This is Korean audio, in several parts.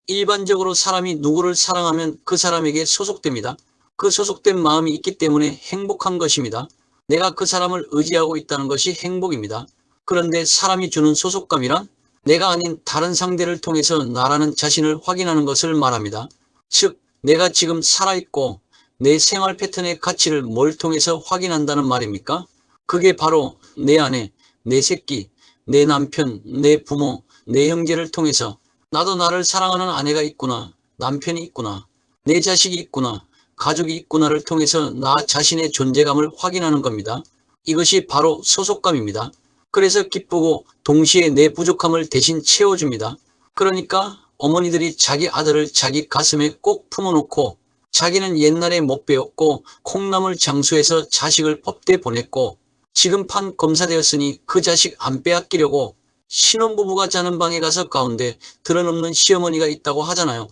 일반적으로 사람이 누구를 사랑하면 그 사람에게 소속됩니다. 그 소속된 마음이 있기 때문에 행복한 것입니다. 내가 그 사람을 의지하고 있다는 것이 행복입니다. 그런데 사람이 주는 소속감이란 내가 아닌 다른 상대를 통해서 나라는 자신을 확인하는 것을 말합니다. 즉, 내가 지금 살아있고 내 생활 패턴의 가치를 뭘 통해서 확인한다는 말입니까? 그게 바로 내 아내, 내 새끼, 내 남편, 내 부모, 내 형제를 통해서 나도 나를 사랑하는 아내가 있구나, 남편이 있구나, 내 자식이 있구나, 가족이 있구나를 통해서 나 자신의 존재감을 확인하는 겁니다. 이것이 바로 소속감입니다. 그래서 기쁘고 동시에 내 부족함을 대신 채워줍니다. 그러니까 어머니들이 자기 아들을 자기 가슴에 꼭 품어놓고 자기는 옛날에 못 배웠고 콩나물 장수해서 자식을 법대 보냈고 지금 판 검사되었으니 그 자식 안 빼앗기려고 신혼부부가 자는 방에 가서 가운데 드러넘는 시어머니가 있다고 하잖아요.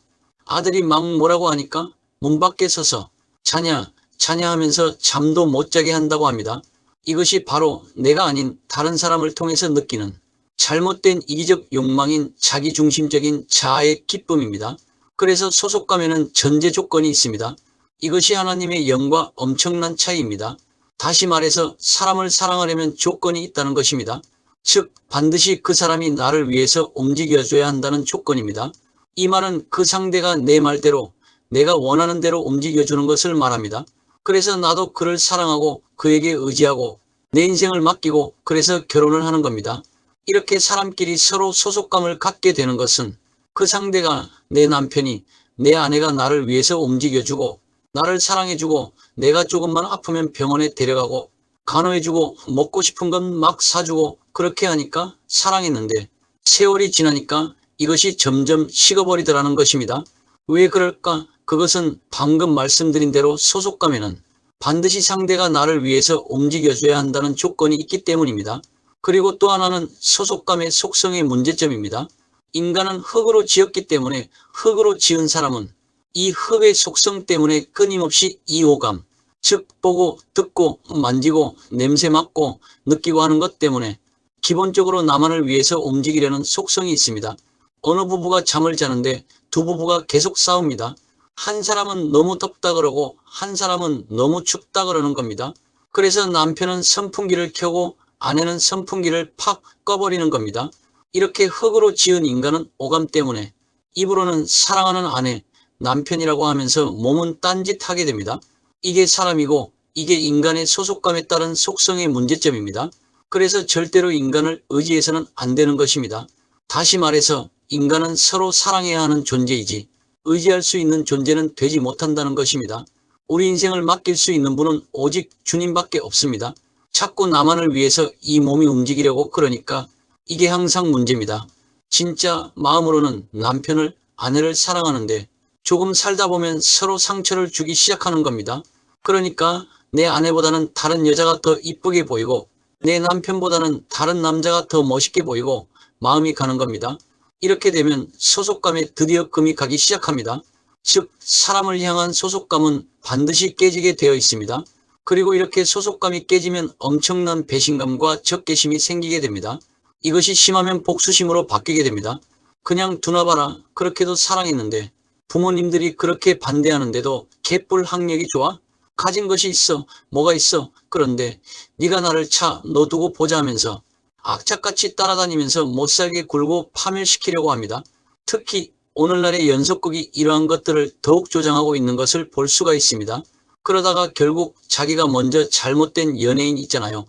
아들이 막 뭐라고 하니까 문 밖에 서서 자냐 자냐 하면서 잠도 못 자게 한다고 합니다. 이것이 바로 내가 아닌 다른 사람을 통해서 느끼는 잘못된 이기적 욕망인 자기중심적인 자아의 기쁨입니다. 그래서 소속감에는 전제 조건이 있습니다. 이것이 하나님의 영과 엄청난 차이입니다. 다시 말해서 사람을 사랑하려면 조건이 있다는 것입니다. 즉, 반드시 그 사람이 나를 위해서 움직여줘야 한다는 조건입니다. 이 말은 그 상대가 내 말대로 내가 원하는 대로 움직여주는 것을 말합니다. 그래서 나도 그를 사랑하고 그에게 의지하고 내 인생을 맡기고 그래서 결혼을 하는 겁니다. 이렇게 사람끼리 서로 소속감을 갖게 되는 것은 그 상대가 내 남편이 내 아내가 나를 위해서 움직여주고 나를 사랑해주고 내가 조금만 아프면 병원에 데려가고 간호해주고 먹고 싶은 건 막 사주고 그렇게 하니까 사랑했는데 세월이 지나니까 이것이 점점 식어버리더라는 것입니다. 왜 그럴까? 그것은 방금 말씀드린 대로 소속감에는 반드시 상대가 나를 위해서 움직여줘야 한다는 조건이 있기 때문입니다. 그리고 또 하나는 소속감의 속성의 문제점입니다. 인간은 흙으로 지었기 때문에 흙으로 지은 사람은 이 흙의 속성 때문에 끊임없이 이호감, 즉 보고 듣고 만지고 냄새 맡고 느끼고 하는 것 때문에 기본적으로 나만을 위해서 움직이려는 속성이 있습니다. 어느 부부가 잠을 자는데 두 부부가 계속 싸웁니다. 한 사람은 너무 덥다 그러고 한 사람은 너무 춥다 그러는 겁니다. 그래서 남편은 선풍기를 켜고 아내는 선풍기를 팍 꺼버리는 겁니다. 이렇게 흙으로 지은 인간은 오감 때문에 입으로는 사랑하는 아내, 남편이라고 하면서 몸은 딴짓하게 됩니다. 이게 사람이고 이게 인간의 소속감에 따른 속성의 문제점입니다. 그래서 절대로 인간을 의지해서는 안 되는 것입니다. 다시 말해서 인간은 서로 사랑해야 하는 존재이지 의지할 수 있는 존재는 되지 못한다는 것입니다. 우리 인생을 맡길 수 있는 분은 오직 주님밖에 없습니다. 자꾸 나만을 위해서 이 몸이 움직이려고 그러니까 이게 항상 문제입니다. 진짜 마음으로는 남편을, 아내를 사랑하는데 조금 살다 보면 서로 상처를 주기 시작하는 겁니다. 그러니까 내 아내보다는 다른 여자가 더 이쁘게 보이고 내 남편보다는 다른 남자가 더 멋있게 보이고 마음이 가는 겁니다. 이렇게 되면 소속감에 드디어 금이 가기 시작합니다. 즉, 사람을 향한 소속감은 반드시 깨지게 되어 있습니다. 그리고 이렇게 소속감이 깨지면 엄청난 배신감과 적개심이 생기게 됩니다. 이것이 심하면 복수심으로 바뀌게 됩니다. 그냥 두나봐라. 그렇게도 사랑했는데 부모님들이 그렇게 반대하는데도 개뿔 학력이 좋아? 가진 것이 있어. 뭐가 있어. 그런데 네가 나를 차. 너 두고 보자 하면서 악착같이 따라다니면서 못살게 굴고 파멸시키려고 합니다. 특히 오늘날의 연속극이 이러한 것들을 더욱 조장하고 있는 것을 볼 수가 있습니다. 그러다가 결국 자기가 먼저 잘못된 연예인 있잖아요.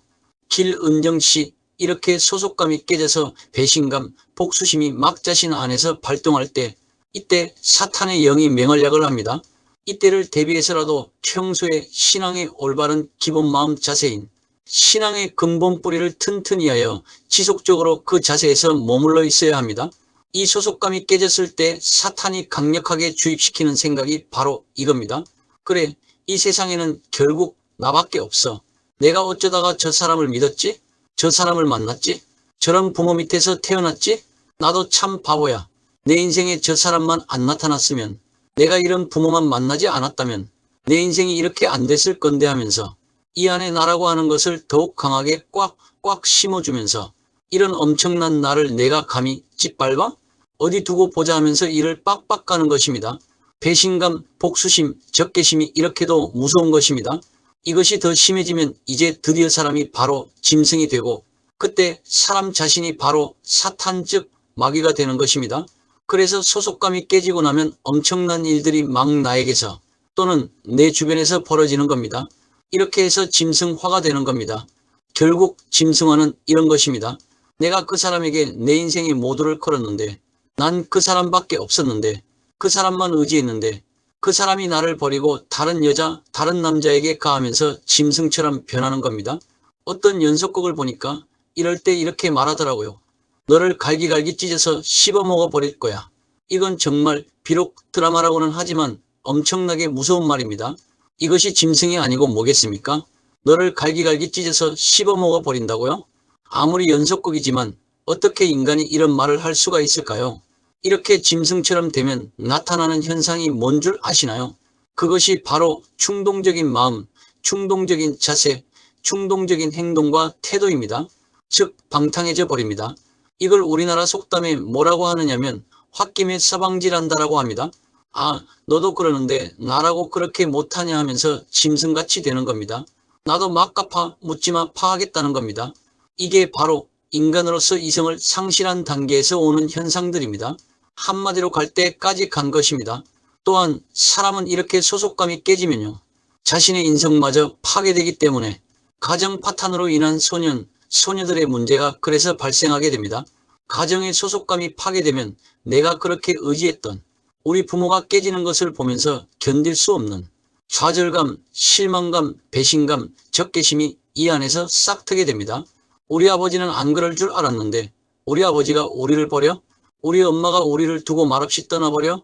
길은정씨, 이렇게 소속감이 깨져서 배신감, 복수심이 막 자신 안에서 발동할 때 이때 사탄의 영이 맹활약을 합니다. 이때를 대비해서라도 평소에 신앙의 올바른 기본 마음 자세인 신앙의 근본 뿌리를 튼튼히 하여 지속적으로 그 자세에서 머물러 있어야 합니다. 이 소속감이 깨졌을 때 사탄이 강력하게 주입시키는 생각이 바로 이겁니다. 그래, 이 세상에는 결국 나밖에 없어. 내가 어쩌다가 저 사람을 믿었지? 저 사람을 만났지? 저런 부모 밑에서 태어났지? 나도 참 바보야. 내 인생에 저 사람만 안 나타났으면, 내가 이런 부모만 만나지 않았다면 내 인생이 이렇게 안 됐을 건데 하면서 이 안에 나라고 하는 것을 더욱 강하게 꽉꽉 심어주면서 이런 엄청난 나를 내가 감히 짓밟아? 어디 두고 보자 하면서 이를 빡빡 가는 것입니다. 배신감, 복수심, 적개심이 이렇게도 무서운 것입니다. 이것이 더 심해지면 이제 드디어 사람이 바로 짐승이 되고 그때 사람 자신이 바로 사탄 즉 마귀가 되는 것입니다. 그래서 소속감이 깨지고 나면 엄청난 일들이 막 나에게서 또는 내 주변에서 벌어지는 겁니다. 이렇게 해서 짐승화가 되는 겁니다. 결국 짐승화는 이런 것입니다. 내가 그 사람에게 내 인생의 모두를 걸었는데 난 그 사람밖에 없었는데 그 사람만 의지했는데 그 사람이 나를 버리고 다른 여자, 다른 남자에게 가하면서 짐승처럼 변하는 겁니다. 어떤 연속극을 보니까 이럴 때 이렇게 말하더라고요. 너를 갈기갈기 찢어서 씹어먹어 버릴 거야. 이건 정말 비록 드라마라고는 하지만 엄청나게 무서운 말입니다. 이것이 짐승이 아니고 뭐겠습니까? 너를 갈기갈기 찢어서 씹어먹어 버린다고요? 아무리 연속극이지만 어떻게 인간이 이런 말을 할 수가 있을까요? 이렇게 짐승처럼 되면 나타나는 현상이 뭔 줄 아시나요? 그것이 바로 충동적인 마음, 충동적인 자세, 충동적인 행동과 태도입니다. 즉 방탕해져 버립니다. 이걸 우리나라 속담에 뭐라고 하느냐면 홧김에 서방질한다라고 합니다. 아, 너도 그러는데 나라고 그렇게 못하냐 하면서 짐승같이 되는 겁니다. 나도 막가파 묻지마 파하겠다는 겁니다. 이게 바로 인간으로서 이성을 상실한 단계에서 오는 현상들입니다. 한마디로 갈 때까지 간 것입니다. 또한 사람은 이렇게 소속감이 깨지면요. 자신의 인성마저 파괴되기 때문에 가정 파탄으로 인한 소년, 소녀들의 문제가 그래서 발생하게 됩니다. 가정의 소속감이 파괴되면 내가 그렇게 의지했던 우리 부모가 깨지는 것을 보면서 견딜 수 없는 좌절감, 실망감, 배신감, 적개심이 이 안에서 싹트게 됩니다. 우리 아버지는 안 그럴 줄 알았는데 우리 아버지가 우리를 버려? 우리 엄마가 우리를 두고 말없이 떠나버려?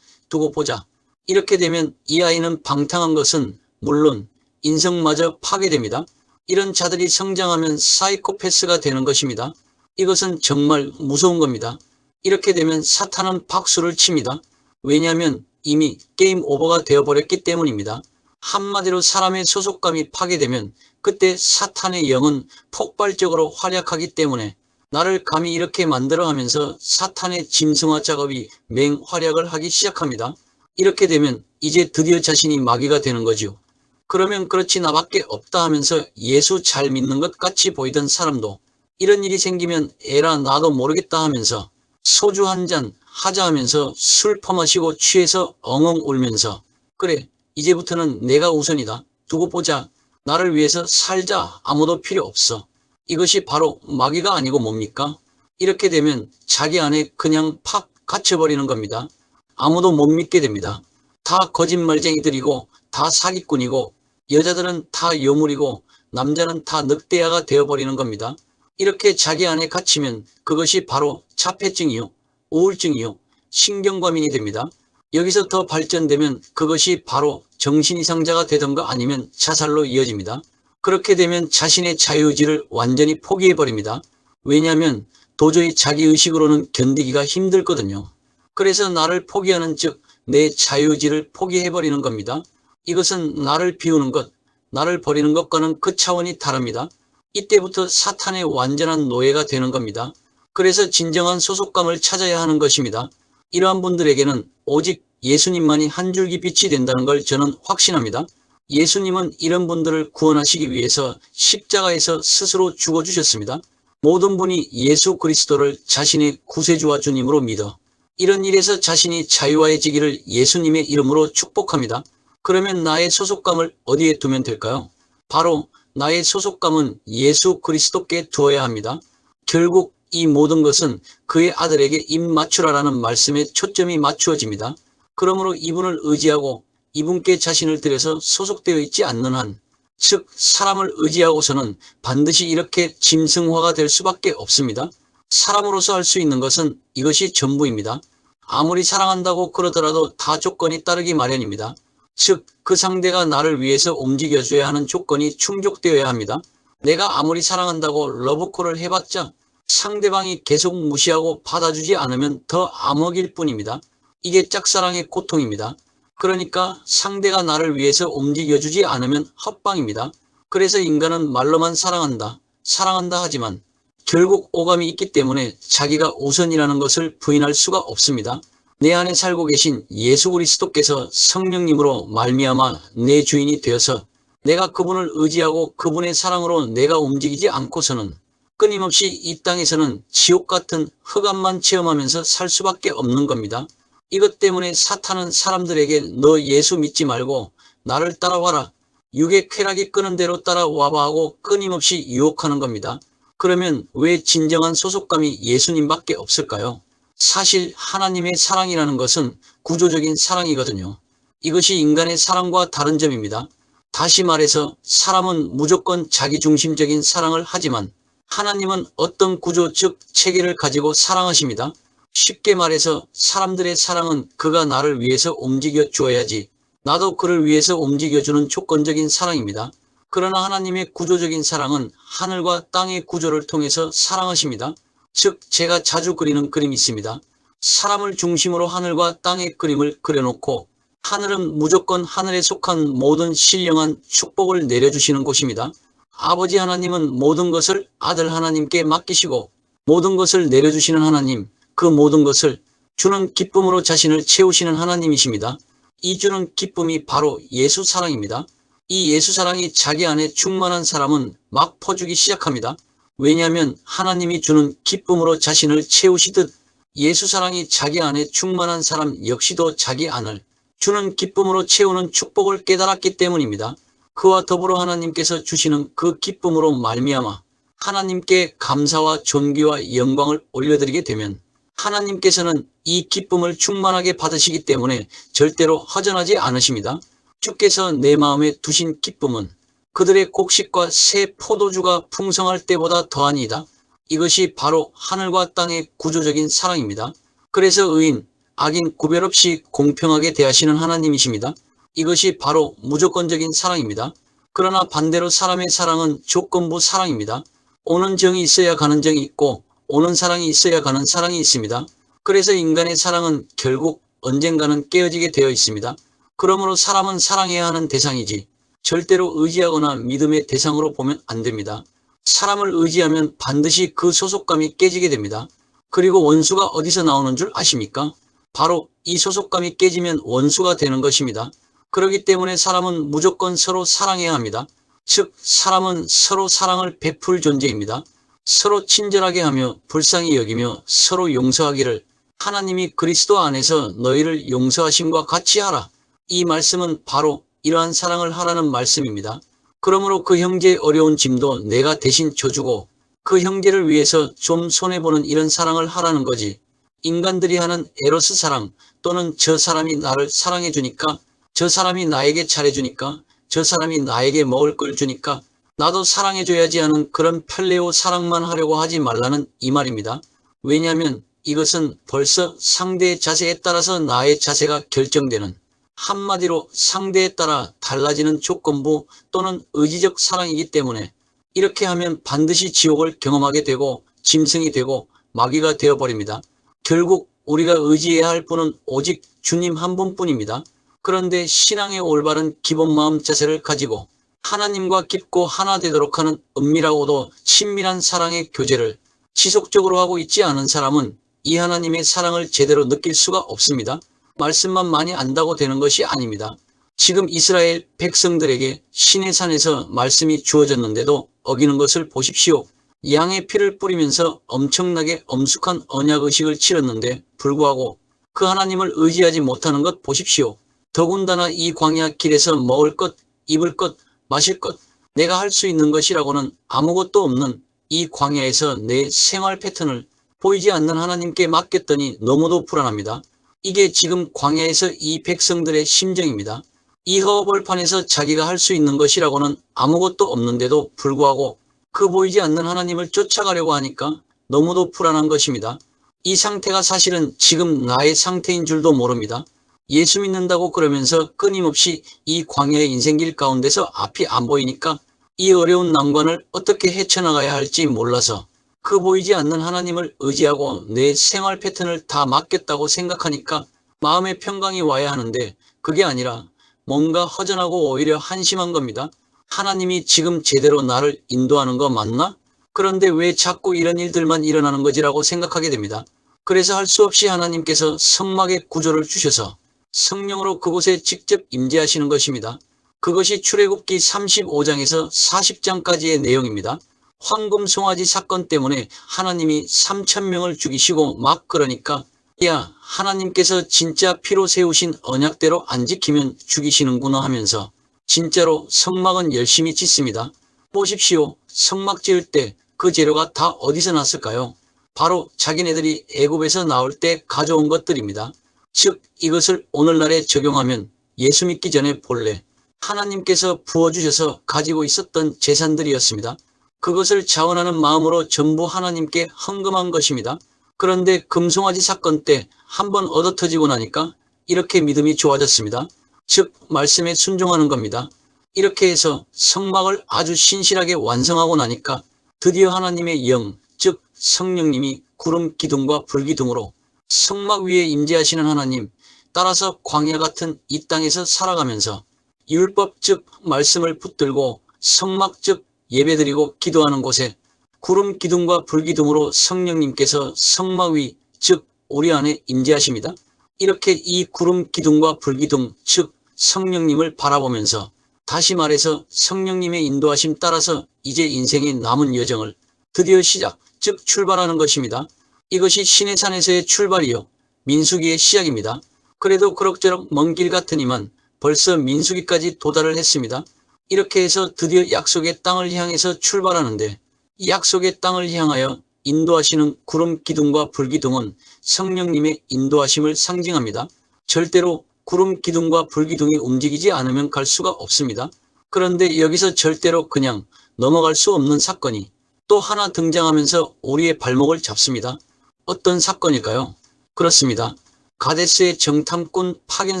두고 보자. 이렇게 되면 이 아이는 방탕한 것은 물론 인성마저 파괴됩니다. 이런 자들이 성장하면 사이코패스가 되는 것입니다. 이것은 정말 무서운 겁니다. 이렇게 되면 사탄은 박수를 칩니다. 왜냐하면 이미 게임 오버가 되어버렸기 때문입니다. 한마디로 사람의 소속감이 파괴되면 그때 사탄의 영은 폭발적으로 활약하기 때문에 나를 감히 이렇게 만들어 하면서 사탄의 짐승화 작업이 맹활약을 하기 시작합니다. 이렇게 되면 이제 드디어 자신이 마귀가 되는 거죠. 그러면 그렇지 나밖에 없다 하면서 예수 잘 믿는 것 같이 보이던 사람도 이런 일이 생기면 에라 나도 모르겠다 하면서 소주 한 잔 하자 하면서 술 퍼마시고 취해서 엉엉 울면서 그래 이제부터는 내가 우선이다. 두고 보자. 나를 위해서 살자. 아무도 필요 없어. 이것이 바로 마귀가 아니고 뭡니까? 이렇게 되면 자기 안에 그냥 팍 갇혀버리는 겁니다. 아무도 못 믿게 됩니다. 다 거짓말쟁이들이고 다 사기꾼이고 여자들은 다 요물이고 남자는 다 늑대아가 되어버리는 겁니다. 이렇게 자기 안에 갇히면 그것이 바로 자폐증이요, 우울증이요, 신경과민이 됩니다. 여기서 더 발전되면 그것이 바로 정신이상자가 되던가 아니면 자살로 이어집니다. 그렇게 되면 자신의 자유의지를 완전히 포기해버립니다. 왜냐하면 도저히 자기의식으로는 견디기가 힘들거든요. 그래서 나를 포기하는 즉 내 자유의지를 포기해버리는 겁니다. 이것은 나를 비우는 것, 나를 버리는 것과는 그 차원이 다릅니다. 이때부터 사탄의 완전한 노예가 되는 겁니다. 그래서 진정한 소속감을 찾아야 하는 것입니다. 이러한 분들에게는 오직 예수님만이 한 줄기 빛이 된다는 걸 저는 확신합니다. 예수님은 이런 분들을 구원하시기 위해서 십자가에서 스스로 죽어주셨습니다. 모든 분이 예수 그리스도를 자신의 구세주와 주님으로 믿어 이런 일에서 자신이 자유화해지기를 예수님의 이름으로 축복합니다. 그러면 나의 소속감을 어디에 두면 될까요? 바로 나의 소속감은 예수 그리스도께 두어야 합니다. 결국 이 모든 것은 그의 아들에게 입 맞추라라는 말씀에 초점이 맞추어집니다. 그러므로 이분을 의지하고 이분께 자신을 들여서 소속되어 있지 않는 한, 즉 사람을 의지하고서는 반드시 이렇게 짐승화가 될 수밖에 없습니다. 사람으로서 할 수 있는 것은 이것이 전부입니다. 아무리 사랑한다고 그러더라도 다 조건이 따르기 마련입니다. 즉 그 상대가 나를 위해서 움직여줘야 하는 조건이 충족되어야 합니다. 내가 아무리 사랑한다고 러브콜을 해봤자 상대방이 계속 무시하고 받아주지 않으면 더 암흑일 뿐입니다. 이게 짝사랑의 고통입니다. 그러니까 상대가 나를 위해서 움직여주지 않으면 헛방입니다. 그래서 인간은 말로만 사랑한다, 사랑한다 하지만 결국 오감이 있기 때문에 자기가 우선이라는 것을 부인할 수가 없습니다. 내 안에 살고 계신 예수 그리스도께서 성령님으로 말미암아 내 주인이 되어서 내가 그분을 의지하고 그분의 사랑으로 내가 움직이지 않고서는 끊임없이 이 땅에서는 지옥 같은 흑암만 체험하면서 살 수밖에 없는 겁니다. 이것 때문에 사탄은 사람들에게 너 예수 믿지 말고 나를 따라와라. 육의 쾌락이 끄는 대로 따라와봐 하고 끊임없이 유혹하는 겁니다. 그러면 왜 진정한 소속감이 예수님밖에 없을까요? 사실 하나님의 사랑이라는 것은 구조적인 사랑이거든요. 이것이 인간의 사랑과 다른 점입니다. 다시 말해서 사람은 무조건 자기중심적인 사랑을 하지만 하나님은 어떤 구조 즉 체계를 가지고 사랑하십니다. 쉽게 말해서 사람들의 사랑은 그가 나를 위해서 움직여 주어야지 나도 그를 위해서 움직여주는 조건적인 사랑입니다. 그러나 하나님의 구조적인 사랑은 하늘과 땅의 구조를 통해서 사랑하십니다. 즉 제가 자주 그리는 그림이 있습니다. 사람을 중심으로 하늘과 땅의 그림을 그려놓고 하늘은 무조건 하늘에 속한 모든 신령한 축복을 내려주시는 곳입니다. 아버지 하나님은 모든 것을 아들 하나님께 맡기시고 모든 것을 내려주시는 하나님, 그 모든 것을 주는 기쁨으로 자신을 채우시는 하나님이십니다. 이 주는 기쁨이 바로 예수 사랑입니다. 이 예수 사랑이 자기 안에 충만한 사람은 막 퍼주기 시작합니다. 왜냐하면 하나님이 주는 기쁨으로 자신을 채우시듯 예수 사랑이 자기 안에 충만한 사람 역시도 자기 안을 주는 기쁨으로 채우는 축복을 깨달았기 때문입니다. 그와 더불어 하나님께서 주시는 그 기쁨으로 말미암아 하나님께 감사와 존귀와 영광을 올려드리게 되면 하나님께서는 이 기쁨을 충만하게 받으시기 때문에 절대로 허전하지 않으십니다. 주께서 내 마음에 두신 기쁨은 그들의 곡식과 새 포도주가 풍성할 때보다 더하니이다. 이것이 바로 하늘과 땅의 구조적인 사랑입니다. 그래서 의인, 악인 구별 없이 공평하게 대하시는 하나님이십니다. 이것이 바로 무조건적인 사랑입니다. 그러나 반대로 사람의 사랑은 조건부 사랑입니다. 오는 정이 있어야 가는 정이 있고 오는 사랑이 있어야 가는 사랑이 있습니다. 그래서 인간의 사랑은 결국 언젠가는 깨어지게 되어 있습니다. 그러므로 사람은 사랑해야 하는 대상이지 절대로 의지하거나 믿음의 대상으로 보면 안 됩니다. 사람을 의지하면 반드시 그 소속감이 깨지게 됩니다. 그리고 원수가 어디서 나오는 줄 아십니까? 바로 이 소속감이 깨지면 원수가 되는 것입니다. 그렇기 때문에 사람은 무조건 서로 사랑해야 합니다. 즉 사람은 서로 사랑을 베풀 존재입니다. 서로 친절하게 하며 불쌍히 여기며 서로 용서하기를 하나님이 그리스도 안에서 너희를 용서하심과 같이 하라. 이 말씀은 바로 이러한 사랑을 하라는 말씀입니다. 그러므로 그 형제의 어려운 짐도 내가 대신 져주고 그 형제를 위해서 좀 손해보는 이런 사랑을 하라는 거지. 인간들이 하는 에로스 사랑 또는 저 사람이 나를 사랑해 주니까 저 사람이 나에게 잘해주니까 저 사람이 나에게 먹을 걸 주니까 나도 사랑해줘야지 하는 그런 편레오 사랑만 하려고 하지 말라는 이 말입니다. 왜냐하면 이것은 벌써 상대의 자세에 따라서 나의 자세가 결정되는 한마디로 상대에 따라 달라지는 조건부 또는 의지적 사랑이기 때문에 이렇게 하면 반드시 지옥을 경험하게 되고 짐승이 되고 마귀가 되어버립니다. 결국 우리가 의지해야 할 분은 오직 주님 한 분뿐입니다. 그런데 신앙의 올바른 기본 마음 자세를 가지고 하나님과 깊고 하나 되도록 하는 은밀하고도 친밀한 사랑의 교제를 지속적으로 하고 있지 않은 사람은 이 하나님의 사랑을 제대로 느낄 수가 없습니다. 말씀만 많이 안다고 되는 것이 아닙니다. 지금 이스라엘 백성들에게 시내산에서 말씀이 주어졌는데도 어기는 것을 보십시오. 양의 피를 뿌리면서 엄청나게 엄숙한 언약의식을 치렀는데 불구하고 그 하나님을 의지하지 못하는 것 보십시오. 더군다나 이 광야 길에서 먹을 것, 입을 것, 마실 것, 내가 할 수 있는 것이라고는 아무것도 없는 이 광야에서 내 생활 패턴을 보이지 않는 하나님께 맡겼더니 너무도 불안합니다. 이게 지금 광야에서 이 백성들의 심정입니다. 이 허벌판에서 자기가 할 수 있는 것이라고는 아무것도 없는데도 불구하고 그 보이지 않는 하나님을 쫓아가려고 하니까 너무도 불안한 것입니다. 이 상태가 사실은 지금 나의 상태인 줄도 모릅니다. 예수 믿는다고 그러면서 끊임없이 이 광야의 인생길 가운데서 앞이 안 보이니까 이 어려운 난관을 어떻게 헤쳐나가야 할지 몰라서 그 보이지 않는 하나님을 의지하고 내 생활 패턴을 다 맡겼다고 생각하니까 마음의 평강이 와야 하는데 그게 아니라 뭔가 허전하고 오히려 한심한 겁니다. 하나님이 지금 제대로 나를 인도하는 거 맞나? 그런데 왜 자꾸 이런 일들만 일어나는 거지라고 생각하게 됩니다. 그래서 할 수 없이 하나님께서 성막의 구조를 주셔서 성령으로 그곳에 직접 임재하시는 것입니다. 그것이 출애굽기 35장에서 40장까지의 내용입니다. 황금 송아지 사건 때문에 하나님이 3,000명을 죽이시고 막 그러니까 야, 하나님께서 진짜 피로 세우신 언약대로 안 지키면 죽이시는구나 하면서 진짜로 성막은 열심히 짓습니다. 보십시오. 성막 지을 때 그 재료가 다 어디서 났을까요? 바로 자기네들이 애굽에서 나올 때 가져온 것들입니다. 즉 이것을 오늘날에 적용하면 예수 믿기 전에 본래 하나님께서 부어주셔서 가지고 있었던 재산들이었습니다. 그것을 자원하는 마음으로 전부 하나님께 헌금한 것입니다. 그런데 금송아지 사건 때 한번 얻어터지고 나니까 이렇게 믿음이 좋아졌습니다. 즉 말씀에 순종하는 겁니다. 이렇게 해서 성막을 아주 신실하게 완성하고 나니까 드디어 하나님의 영, 즉 성령님이 구름 기둥과 불기둥으로 성막 위에 임재하시는 하나님, 따라서 광야 같은 이 땅에서 살아가면서 율법 즉 말씀을 붙들고 성막 즉 예배드리고 기도하는 곳에 구름 기둥과 불기둥으로 성령님께서 성막 위 즉 우리 안에 임재하십니다. 이렇게 이 구름 기둥과 불기둥 즉 성령님을 바라보면서 다시 말해서 성령님의 인도하심 따라서 이제 인생의 남은 여정을 드디어 시작 즉 출발하는 것입니다. 이것이 신의 산에서의 출발이요 민수기의 시작입니다. 그래도 그럭저럭 먼 길 같으니만 벌써 민수기까지 도달을 했습니다. 이렇게 해서 드디어 약속의 땅을 향해서 출발하는데 이 약속의 땅을 향하여 인도하시는 구름 기둥과 불기둥은 성령님의 인도하심을 상징합니다. 절대로 구름 기둥과 불기둥이 움직이지 않으면 갈 수가 없습니다. 그런데 여기서 절대로 그냥 넘어갈 수 없는 사건이 또 하나 등장하면서 우리의 발목을 잡습니다. 어떤 사건일까요? 그렇습니다. 가데스의 정탐꾼 파견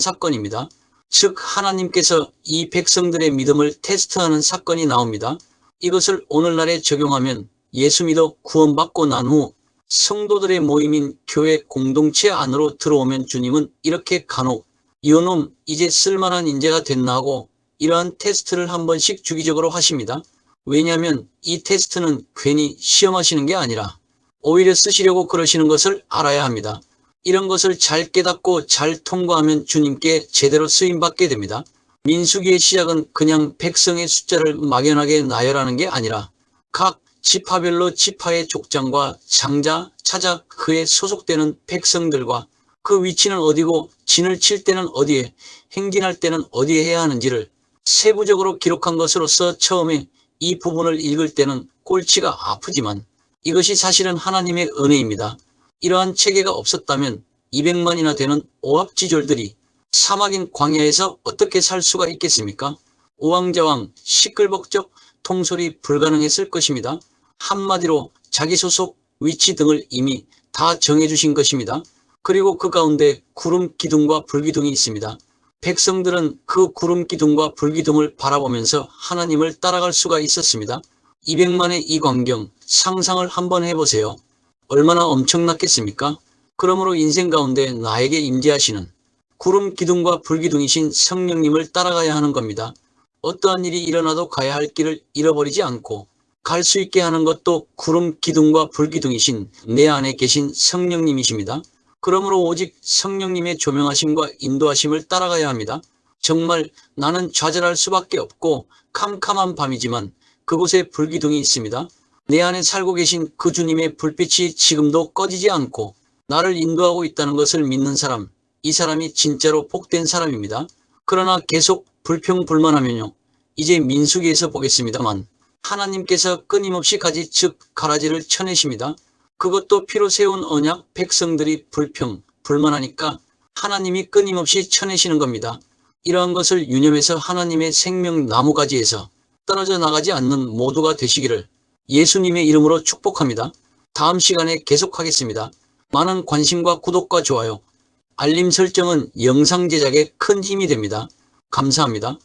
사건입니다. 즉 하나님께서 이 백성들의 믿음을 테스트하는 사건이 나옵니다. 이것을 오늘날에 적용하면 예수 믿어 구원받고 난 후 성도들의 모임인 교회 공동체 안으로 들어오면 주님은 이렇게 간혹 이놈 이제 쓸만한 인재가 됐나 하고 이러한 테스트를 한 번씩 주기적으로 하십니다. 왜냐하면 이 테스트는 괜히 시험하시는 게 아니라 오히려 쓰시려고 그러시는 것을 알아야 합니다. 이런 것을 잘 깨닫고 잘 통과하면 주님께 제대로 쓰임받게 됩니다. 민수기의 시작은 그냥 백성의 숫자를 막연하게 나열하는 게 아니라 각 지파별로 지파의 족장과 장자, 차자, 그에 소속되는 백성들과 그 위치는 어디고 진을 칠 때는 어디에, 행진할 때는 어디에 해야 하는지를 세부적으로 기록한 것으로서 처음에 이 부분을 읽을 때는 골치가 아프지만 이것이 사실은 하나님의 은혜입니다. 이러한 체계가 없었다면 200만이나 되는 오합지졸들이 사막인 광야에서 어떻게 살 수가 있겠습니까? 우왕좌왕 시끌벅적 통솔이 불가능했을 것입니다. 한마디로 자기 소속 위치 등을 이미 다 정해주신 것입니다. 그리고 그 가운데 구름 기둥과 불기둥이 있습니다. 백성들은 그 구름 기둥과 불기둥을 바라보면서 하나님을 따라갈 수가 있었습니다. 200만의 이 광경 상상을 한번 해보세요. 얼마나 엄청났겠습니까? 그러므로 인생 가운데 나에게 임재하시는 구름 기둥과 불기둥이신 성령님을 따라가야 하는 겁니다. 어떠한 일이 일어나도 가야 할 길을 잃어버리지 않고 갈 수 있게 하는 것도 구름 기둥과 불기둥이신 내 안에 계신 성령님이십니다. 그러므로 오직 성령님의 조명하심과 인도하심을 따라가야 합니다. 정말 나는 좌절할 수밖에 없고 캄캄한 밤이지만 그곳에 불기둥이 있습니다. 내 안에 살고 계신 그 주님의 불빛이 지금도 꺼지지 않고 나를 인도하고 있다는 것을 믿는 사람, 이 사람이 진짜로 복된 사람입니다. 그러나 계속 불평불만하면요. 이제 민수기에서 보겠습니다만 하나님께서 끊임없이 가지 즉 가라지를 쳐내십니다. 그것도 피로 세운 언약 백성들이 불평불만하니까 하나님이 끊임없이 쳐내시는 겁니다. 이러한 것을 유념해서 하나님의 생명 나무가지에서 떨어져 나가지 않는 모두가 되시기를 예수님의 이름으로 축복합니다. 다음 시간에 계속하겠습니다. 많은 관심과 구독과 좋아요, 알림 설정은 영상 제작에 큰 힘이 됩니다. 감사합니다.